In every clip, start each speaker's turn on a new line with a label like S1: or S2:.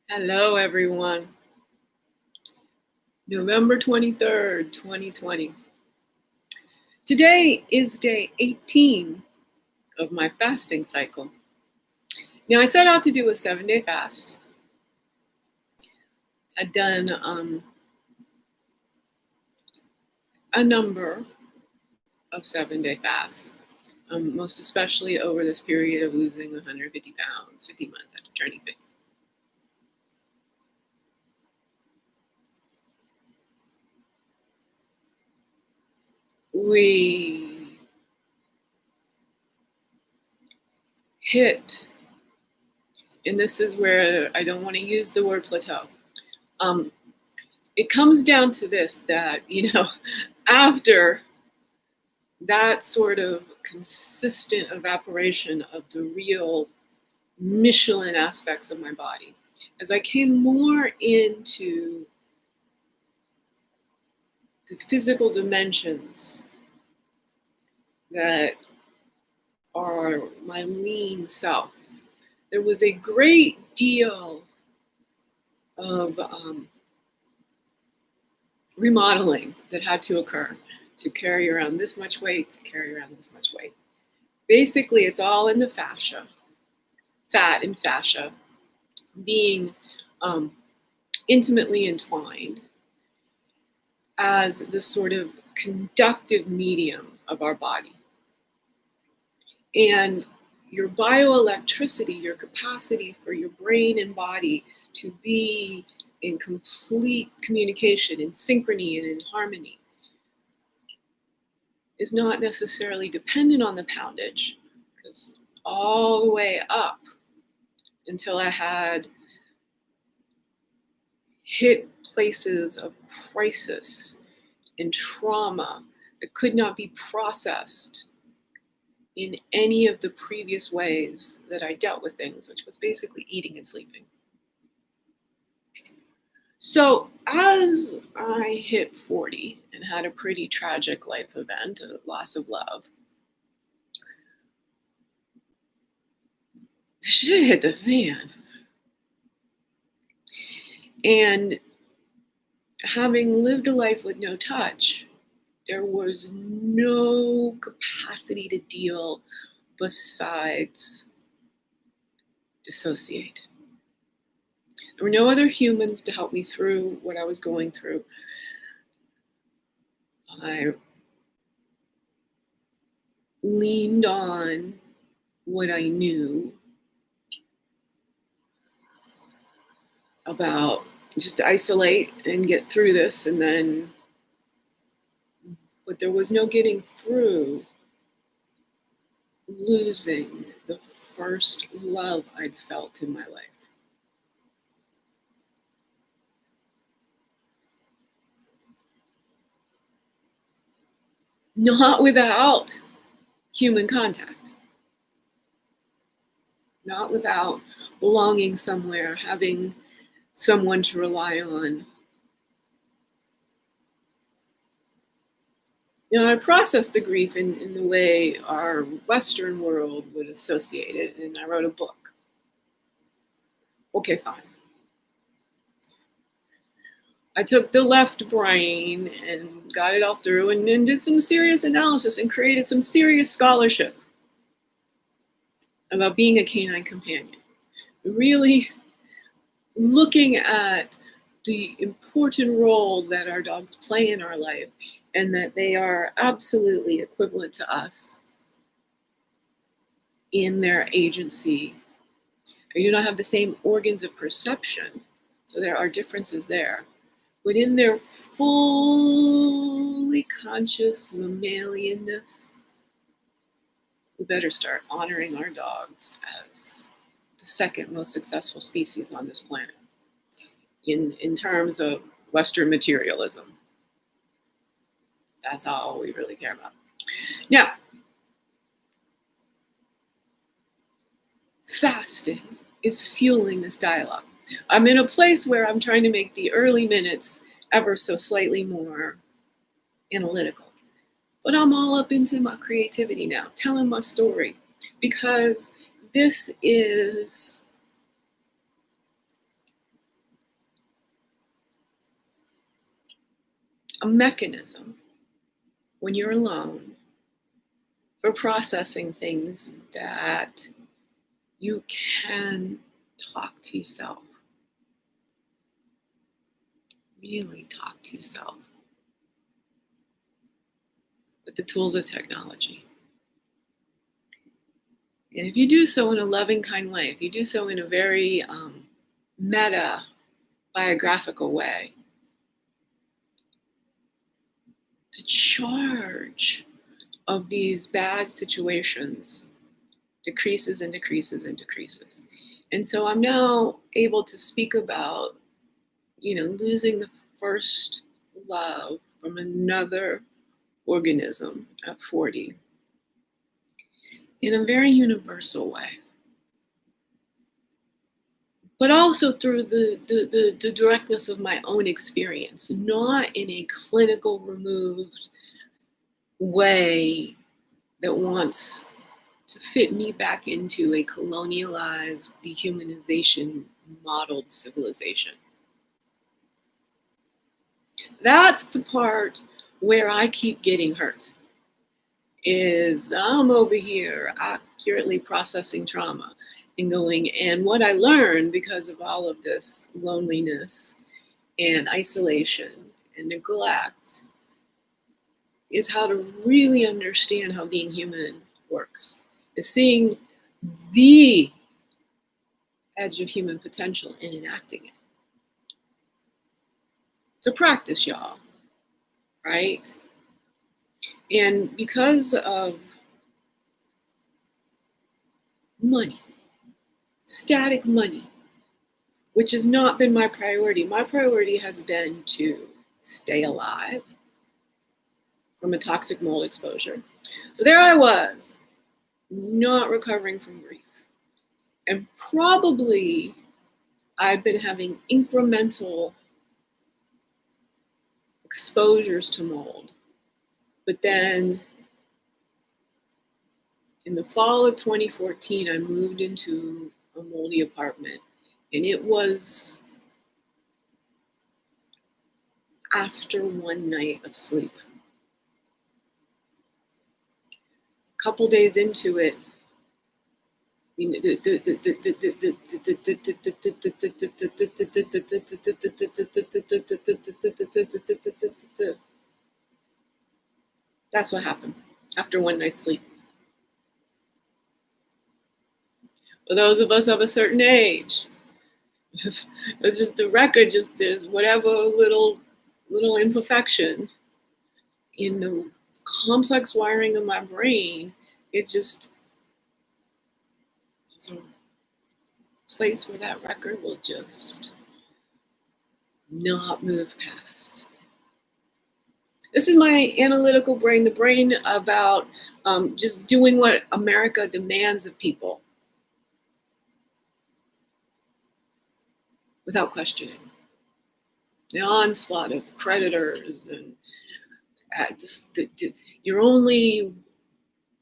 S1: Hello, everyone. November 23rd, 2020. Today is day 18 of my fasting cycle. Now, I set out to do a 7-day fast. I'd done a number of 7-day fasts, most especially over this period of losing 150 pounds, 50 months after turning 50. We hit, and this is where I don't want to use the word plateau. It comes down to this, that, after that sort of consistent evaporation of the real Michelin aspects of my body, as I came more into the physical dimensions that are my lean self, there was a great deal of remodeling that had to occur to carry around this much weight, to carry around this much weight. Basically, it's all in the fascia, fat and fascia being intimately entwined as the sort of conductive medium of our body. And your bioelectricity, your capacity for your brain and body to be in complete communication, in synchrony and in harmony, is not necessarily dependent on the poundage, because all the way up until I had hit places of crisis and trauma that could not be processed in any of the previous ways that I dealt with things, which was basically eating and sleeping. So as I hit 40 and had a pretty tragic life event, a loss of love, the shit hit the fan. And having lived a life with no touch, there was no capacity to deal besides dissociate. There were no other humans to help me through what I was going through. I leaned on what I knew about just isolate and get through this, but there was no getting through losing the first love I'd felt in my life. Not without human contact. Not without belonging somewhere, having someone to rely on. I processed the grief in the way our Western world would associate it, and I wrote a book. Okay, fine. I took the left brain and got it all through and did some serious analysis and created some serious scholarship about being a canine companion. Really looking at the important role that our dogs play in our life, and that they are absolutely equivalent to us in their agency. They do not have the same organs of perception, so there are differences there. But in their fully conscious mammalianness, we better start honoring our dogs as the second most successful species on this planet in terms of Western materialism. That's all we really care about. Now, fasting is fueling this dialogue. I'm in a place where I'm trying to make the early minutes ever so slightly more analytical. But I'm all up into my creativity now, telling my story, because this is a mechanism when you're alone for processing things that you can talk to yourself. Really talk to yourself with the tools of technology. And if you do so in a loving, kind way, if you do so in a very meta, biographical way, the charge of these bad situations decreases and decreases and decreases. And so I'm now able to speak about, losing the first love from another organism at 40 in a very universal way, but also through the directness of my own experience, not in a clinical, removed way that wants to fit me back into a colonialized, dehumanization modeled civilization. That's the part where I keep getting hurt, is I'm over here accurately processing trauma and going, and what I learned because of all of this loneliness and isolation and neglect is how to really understand how being human works, is seeing the edge of human potential and enacting it. It's a practice, y'all, right? And because of money, static money, which has not been my priority. My priority has been to stay alive from a toxic mold exposure. So there I was, not recovering from grief. And probably I've been having incremental exposures to mold. But then in the fall of 2014, I moved into a moldy apartment. And it was after one night of sleep. A couple days into it, that's what happened after one night's sleep. For those of us of a certain age, it's just the record, just there's whatever little imperfection in the complex wiring of my brain. It just is a place where that record will just not move past. This is my analytical brain, the brain about just doing what America demands of people without questioning. The onslaught of creditors and you're only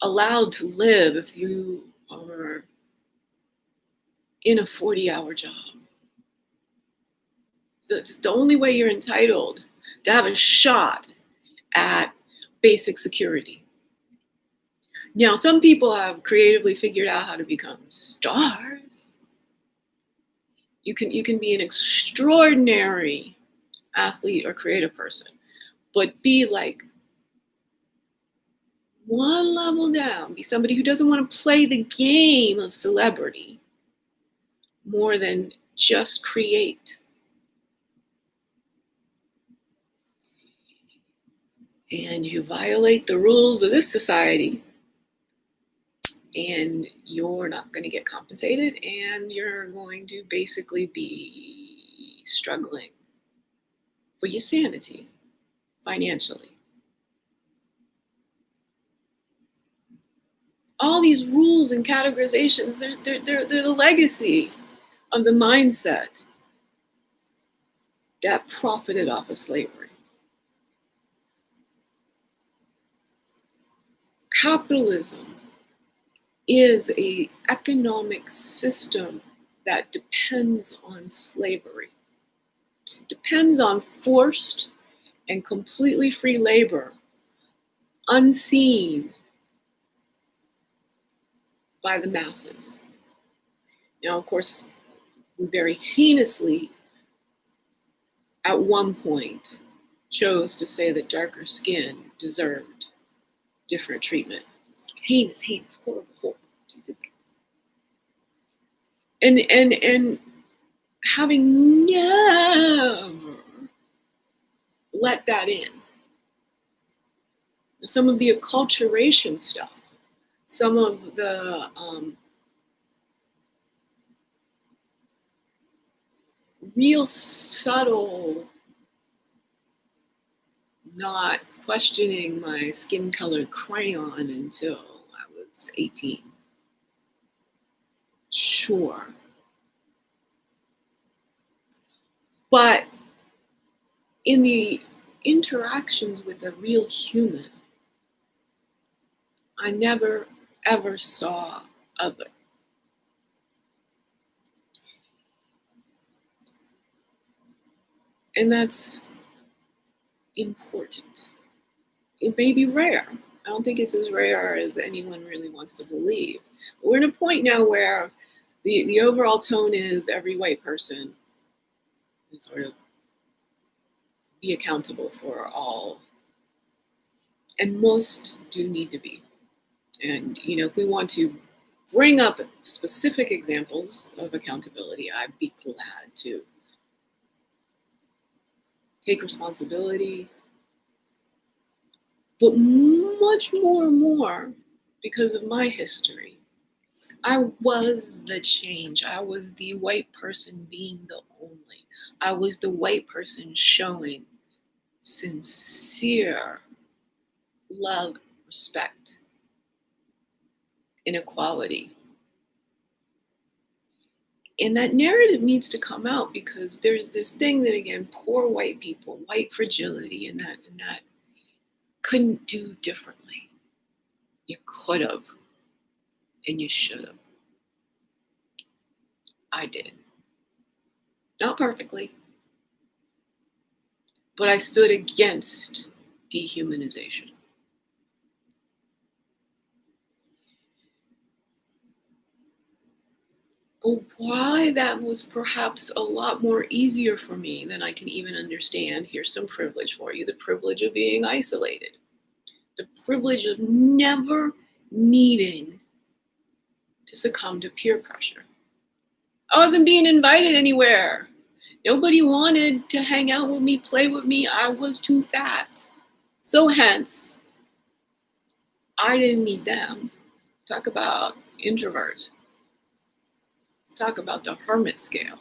S1: allowed to live if you are in a 40-hour job. It's the only way you're entitled to have a shot at basic security. Now, some people have creatively figured out how to become stars. You can be an extraordinary athlete or creative person, but be like one level down, be somebody who doesn't want to play the game of celebrity more than just create. And you violate the rules of this society, and you're not going to get compensated, and you're going to basically be struggling for your sanity financially. All these rules and categorizations, they're the legacy of the mindset that profited off of slavery. Capitalism is an economic system that depends on slavery, depends on forced and completely free labor, unseen by the masses. Now, of course, we very heinously, at one point, chose to say that darker skin deserved different treatment. It's heinous, heinous, horrible, horrible. And having never let that in. Some of the acculturation stuff, some of the real subtle, not questioning my skin colored crayon until I was 18. Sure. But in the interactions with a real human, I never ever saw other. And that's important. It may be rare. I don't think it's as rare as anyone really wants to believe. But we're in a point now where the overall tone is every white person can sort of be accountable for all. And most do need to be. And, if we want to bring up specific examples of accountability, I'd be glad to take responsibility. But much more, because of my history, I was the change. I was the white person being the only. I was the white person showing sincere love, respect, inequality. And that narrative needs to come out, because there's this thing that, again, poor white people, white fragility, and that couldn't do differently. You could have, and you should have. I did. Not perfectly, but I stood against dehumanization. But why that was perhaps a lot more easier for me than I can even understand. Here's some privilege for you: the privilege of being isolated, the privilege of never needing to succumb to peer pressure. I wasn't being invited anywhere. Nobody wanted to hang out with me, play with me. I was too fat. So hence, I didn't need them. Talk about introvert. Let's talk about the hermit scale.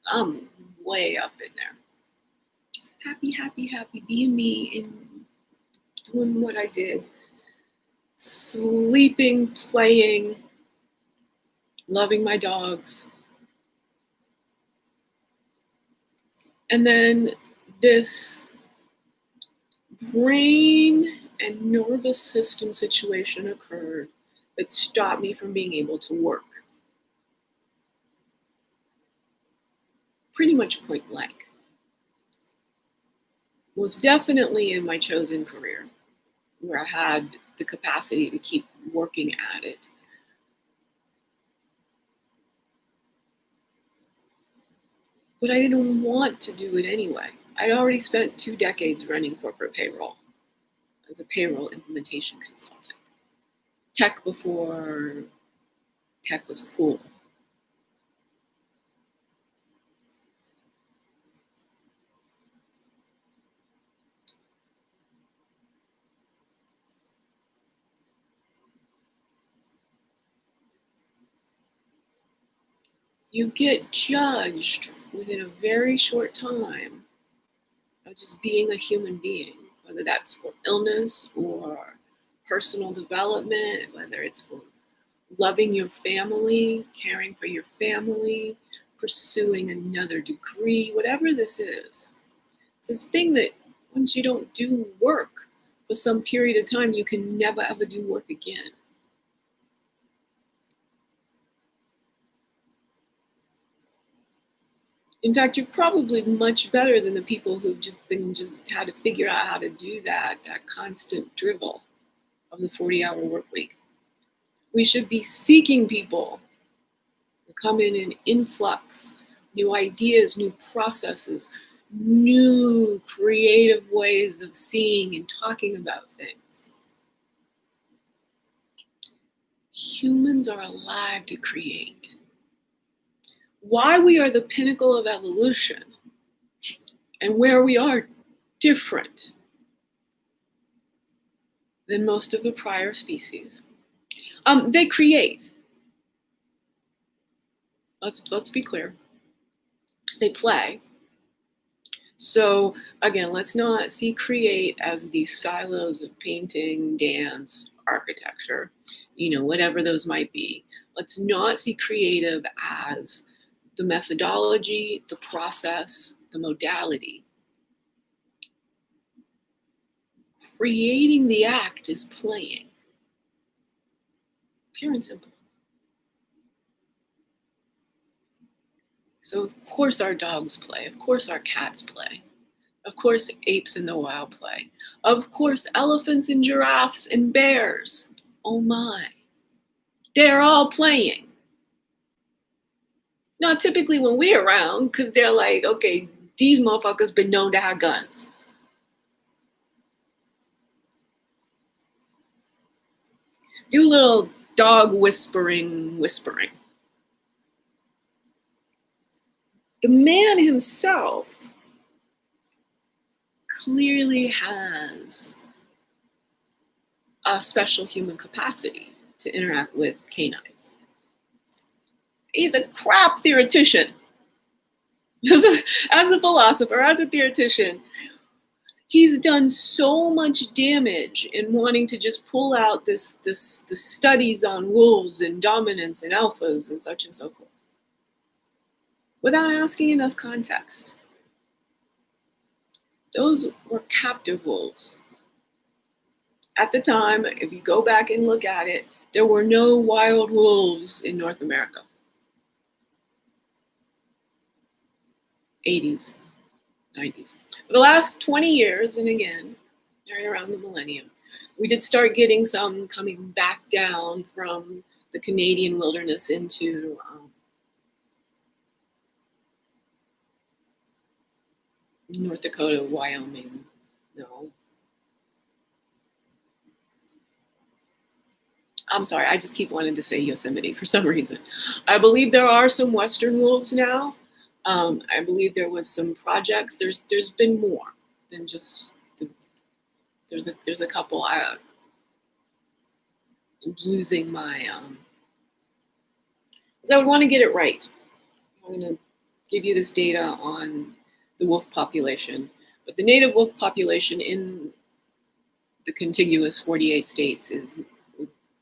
S1: I'm way up in there. Happy, happy, happy, being me and doing what I did. Sleeping, playing, loving my dogs. And then this brain and nervous system situation occurred that stopped me from being able to work. Pretty much point blank. Was definitely in my chosen career, where I had the capacity to keep working at it. But I didn't want to do it anyway. I'd already spent 2 decades running corporate payroll as a payroll implementation consultant. Tech before tech was cool. You get judged within a very short time of just being a human being, whether that's for illness or personal development, whether it's for loving your family, caring for your family, pursuing another degree, whatever this is. It's this thing that once you don't do work for some period of time, you can never ever do work again. In fact, you're probably much better than the people who've just had to figure out how to do that constant drivel of the 40-hour work week. We should be seeking people to come in an influx, new ideas, new processes, new creative ways of seeing and talking about things. Humans are alive to create. Why we are the pinnacle of evolution and where we are different than most of the prior species. They create. Let's be clear. They play. So again, let's not see create as these silos of painting, dance, architecture, whatever those might be. Let's not see creative as the methodology, the process, the modality. Creating the act is playing. Pure and simple. So of course our dogs play, of course our cats play, of course apes in the wild play, of course elephants and giraffes and bears, oh my, they're all playing. Not typically when we're around, because they're like, okay, these motherfuckers been known to have guns. Do a little dog whispering. The man himself clearly has a special human capacity to interact with canines. He's a crap theoretician. As a philosopher, as a theoretician, he's done so much damage in wanting to just pull out the studies on wolves and dominance and alphas and such and so forth, without asking enough context. Those were captive wolves. At the time, if you go back and look at it, there were no wild wolves in North America. 80s, 90s. For the last 20 years, and again, right around the millennium, we did start getting some coming back down from the Canadian wilderness into North Dakota, Wyoming. No. I'm sorry, I just keep wanting to say Yosemite for some reason. I believe there are some western wolves now. I believe there was some projects. There's been more than just there's a couple. I'm losing my because I would want to get it right. I'm going to give you this data on the wolf population, but the native wolf population in the contiguous 48 states is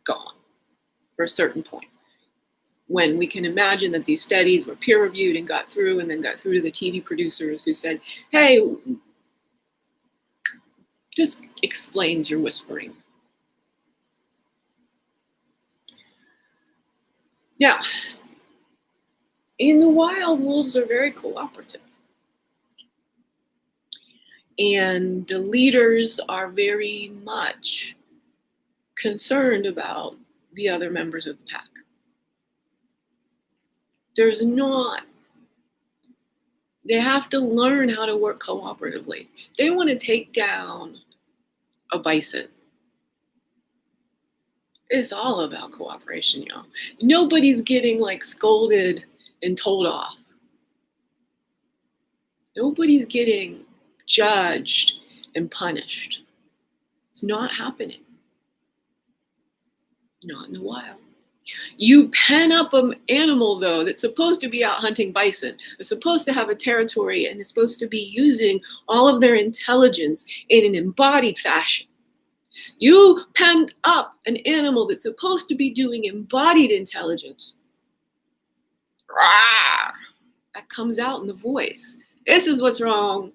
S1: gone for a certain point. When we can imagine that these studies were peer reviewed and got through to the TV producers who said, hey, this explains your whispering. Now, in the wild, wolves are very cooperative. And the leaders are very much concerned about the other members of the pack. They have to learn how to work cooperatively. They want to take down a bison. It's all about cooperation, y'all. Nobody's getting scolded and told off. Nobody's getting judged and punished. It's not happening. Not in the wild. You pen up an animal, though, that's supposed to be out hunting bison, is supposed to have a territory, and is supposed to be using all of their intelligence in an embodied fashion. You pen up an animal that's supposed to be doing embodied intelligence. Rawr, that comes out in the voice. This is what's wrong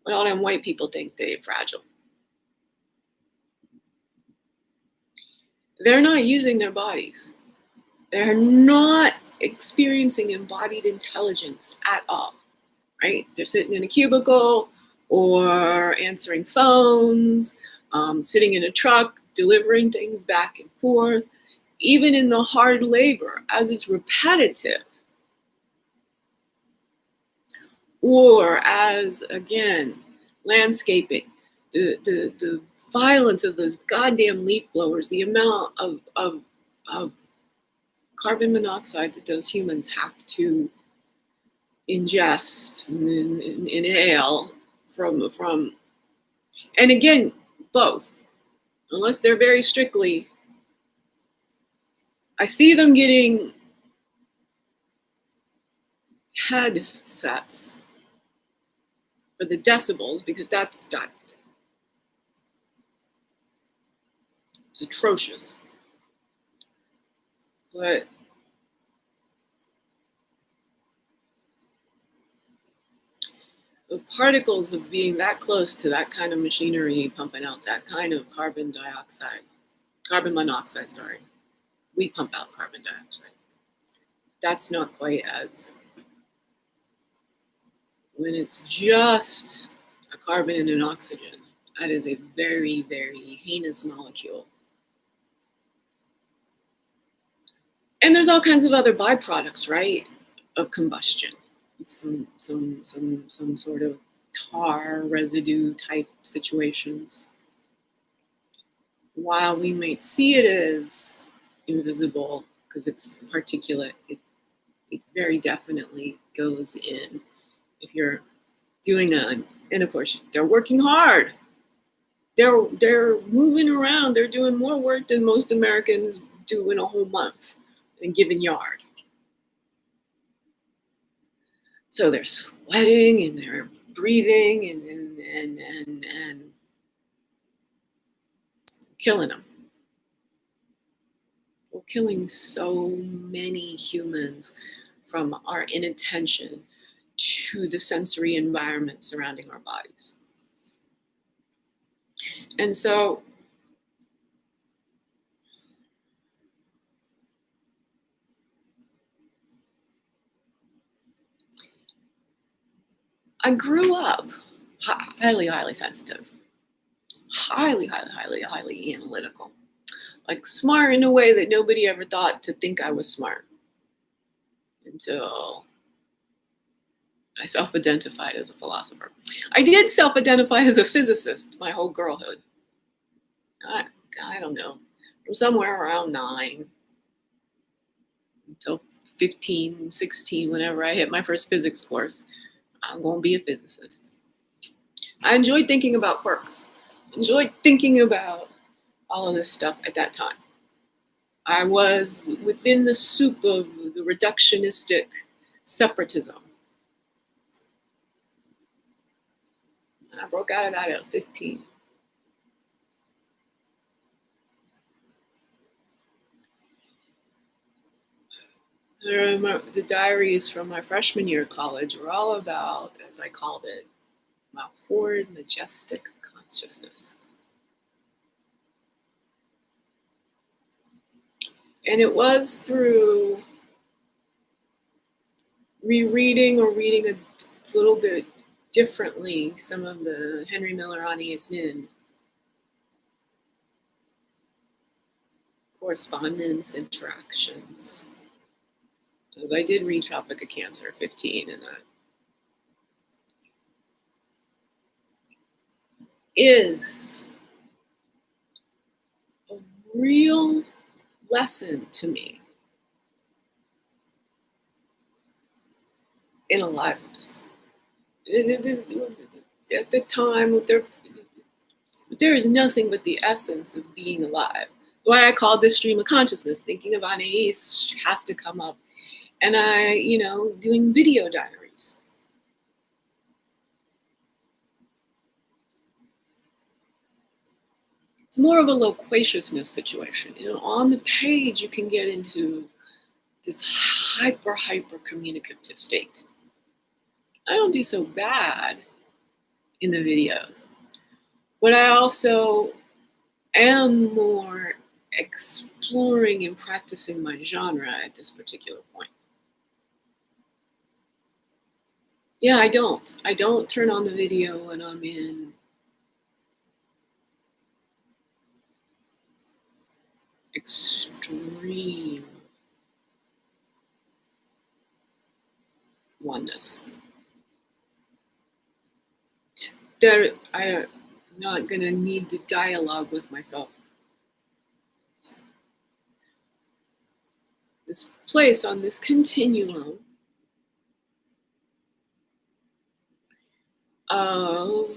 S1: when all them white people think they're fragile. They're not using their bodies. They're not experiencing embodied intelligence at all, right? They're sitting in a cubicle or answering phones, sitting in a truck, delivering things back and forth. Even in the hard labor, as it's repetitive, or as, again, landscaping, the violence of those goddamn leaf blowers, the amount of carbon monoxide that those humans have to ingest and inhale from, and again, both, unless they're very strictly, I see them getting headsets for the decibels, because that's it's atrocious. But the particles of being that close to that kind of machinery pumping out that kind of carbon monoxide, sorry. We pump out carbon dioxide. That's not quite as, when it's just a carbon and an oxygen, that is a very, very heinous molecule. And there's all kinds of other byproducts, right, of combustion. Some sort of tar residue type situations. While we might see it as invisible because it's particulate, it very definitely goes in. If you're doing and of course they're working hard. They're moving around. They're doing more work than most Americans do in a whole month in a given yard. So they're sweating and they're breathing and killing them. We're killing so many humans from our inattention to the sensory environment surrounding our bodies. And so I grew up highly sensitive, highly analytical, like smart in a way that nobody ever thought to think I was smart until I self-identified as a philosopher. I did self-identify as a physicist my whole girlhood. I don't know, from somewhere around 9 until 15, 16, whenever I hit my first physics course. I'm going to be a physicist. I enjoyed thinking about quirks. Enjoyed thinking about all of this stuff at that time. I was within the soup of the reductionistic separatism. I broke out of that at 15. The diaries from my freshman year of college were all about, as I called it, my forward majestic consciousness. And it was through rereading or reading a little bit differently some of the Henry Miller Anaïs Nin correspondence interactions. I did read Tropic of Cancer at 15, and that is a real lesson to me in aliveness. At the time, there is nothing but the essence of being alive. Why I call this stream of consciousness, thinking of Anaïs has to come up. And doing video diaries. It's more of a loquaciousness situation. On the page, you can get into this hyper communicative state. I don't do so bad in the videos, but I also am more exploring and practicing my genre at this particular point. Yeah, I don't. I don't turn on the video when I'm in extreme oneness. I'm not gonna need to dialogue with myself. This place on this continuum of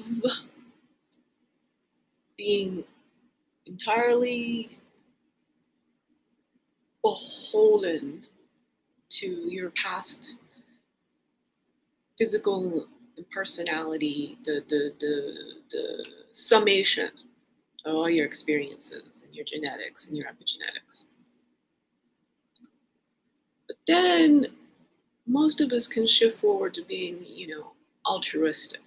S1: being entirely beholden to your past physical and personality, the summation of all your experiences and your genetics and your epigenetics. But then most of us can shift forward to being, altruistic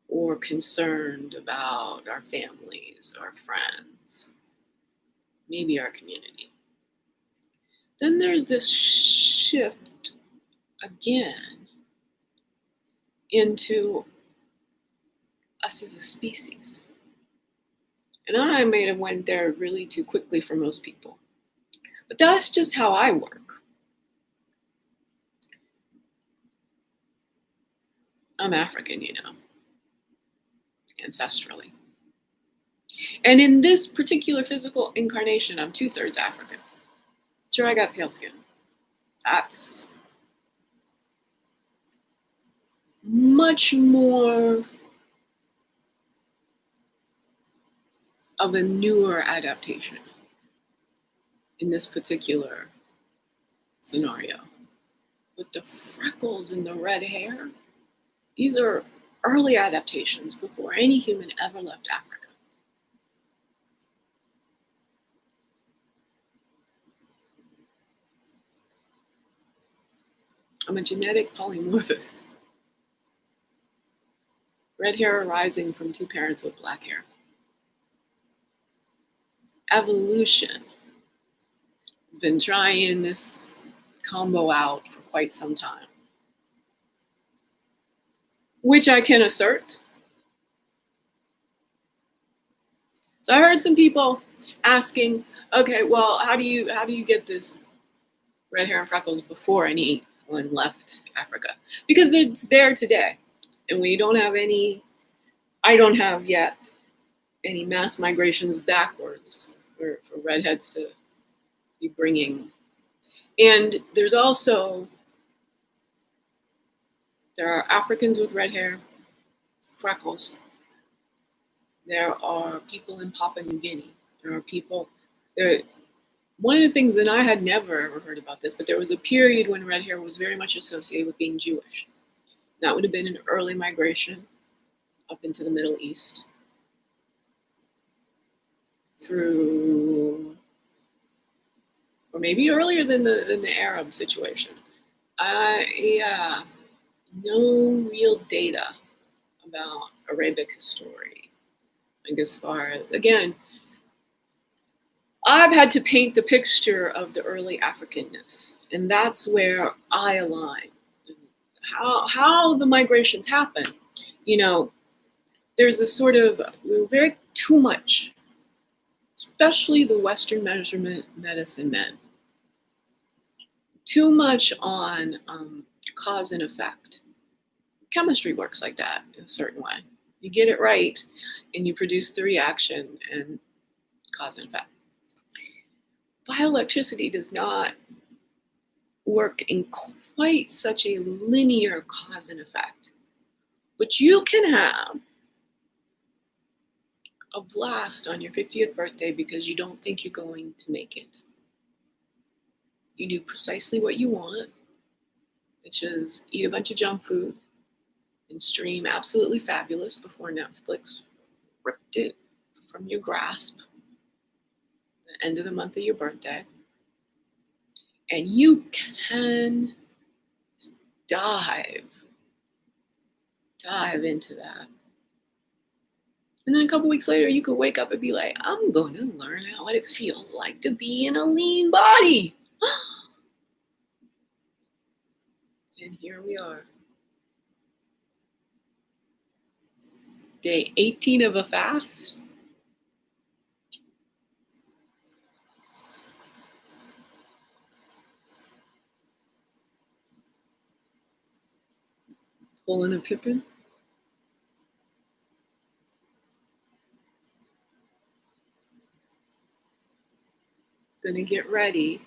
S1: or concerned about our families, our friends, maybe our community. Then there's this shift again into us as a species. And I may have went there really too quickly for most people. But that's just how I work. I'm African, ancestrally. And in this particular physical incarnation, I'm 2/3 African. Sure, I got pale skin. That's much more of a newer adaptation in this particular scenario. With the freckles and the red hair, these are early adaptations before any human ever left Africa. I'm a genetic polymorphist. Red hair arising from two parents with black hair. Evolution has been trying this combo out for quite some time, which I can assert. So I heard some people asking, okay, well, how do you get this red hair and freckles before anyone left Africa? Because it's there today, and we don't have any. I don't have yet any mass migrations backwards for redheads to be bringing. And there are Africans with red hair, freckles. There are people in Papua New Guinea. One of the things that I had never ever heard about this, but there was a period when red hair was very much associated with being Jewish. That would have been an early migration up into the Middle East through, or maybe earlier than the Arab situation. Yeah, no real data about Arabic history. Like as far as, again, I've had to paint the picture of the early Africanness, and that's where I align. How the migrations happen. There's a sort of very too much, especially the Western measurement medicine men, too much on cause and effect. Chemistry works like that in a certain way. You get it right, and you produce the reaction and cause and effect. Bioelectricity does not work in quite such a linear cause and effect. But you can have a blast on your 50th birthday because you don't think you're going to make it. You do precisely what you want, which is eat a bunch of junk food and stream Absolutely Fabulous before Netflix ripped it from your grasp at the end of the month of your birthday. And you can dive into that. And then a couple weeks later, you could wake up and be like, I'm going to learn what it feels like to be in a lean body. And here we are. Day 18 of a fast. Pulling a Pippin. Gonna get ready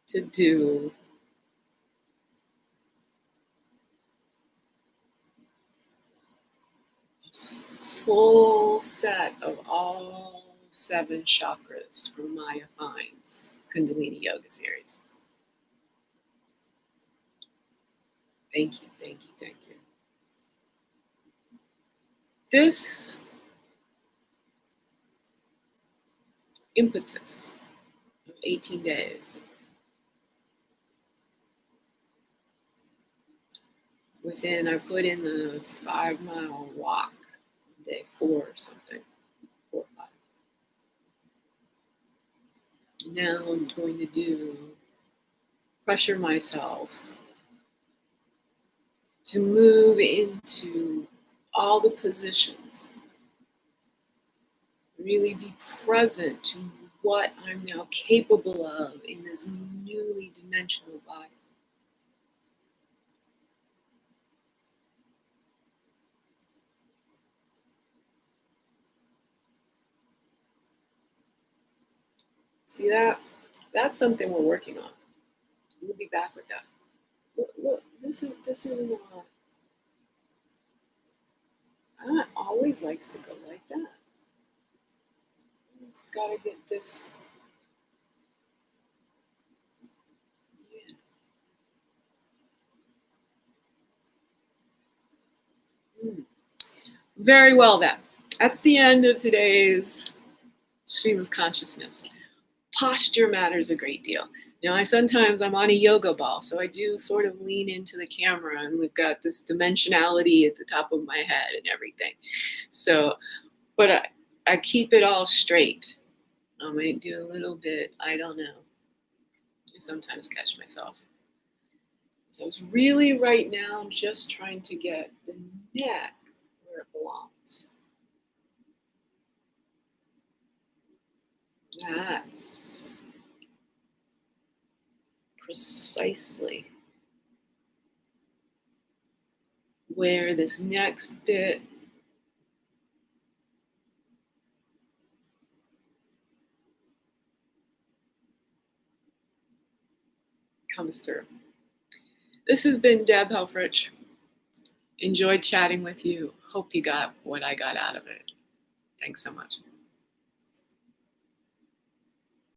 S1: to do a full set of all 7 chakras from Maya Fine's Kundalini Yoga series. Thank you, thank you, thank you. This impetus of 18 days within, I put in the 5-mile walk, day 4 or something, 4 or 5. Now I'm going to pressure myself to move into all the positions, really be present to what I'm now capable of in this newly dimensional body. See that? That's something we're working on. We'll be back with that. Look, this is I always likes to go like that. Just gotta get this. Yeah. Very well then. That's the end of today's stream of consciousness. Posture matters a great deal. Now, I'm on a yoga ball, so I do sort of lean into the camera, and we've got this dimensionality at the top of my head and everything. So, but I keep it all straight. I might do a little bit, I don't know. I sometimes catch myself. So it's really right now just trying to get the neck where it belongs. That's precisely where this next bit comes through. This has been Deb Helfrich. Enjoyed chatting with you. Hope you got what I got out of it. Thanks so much.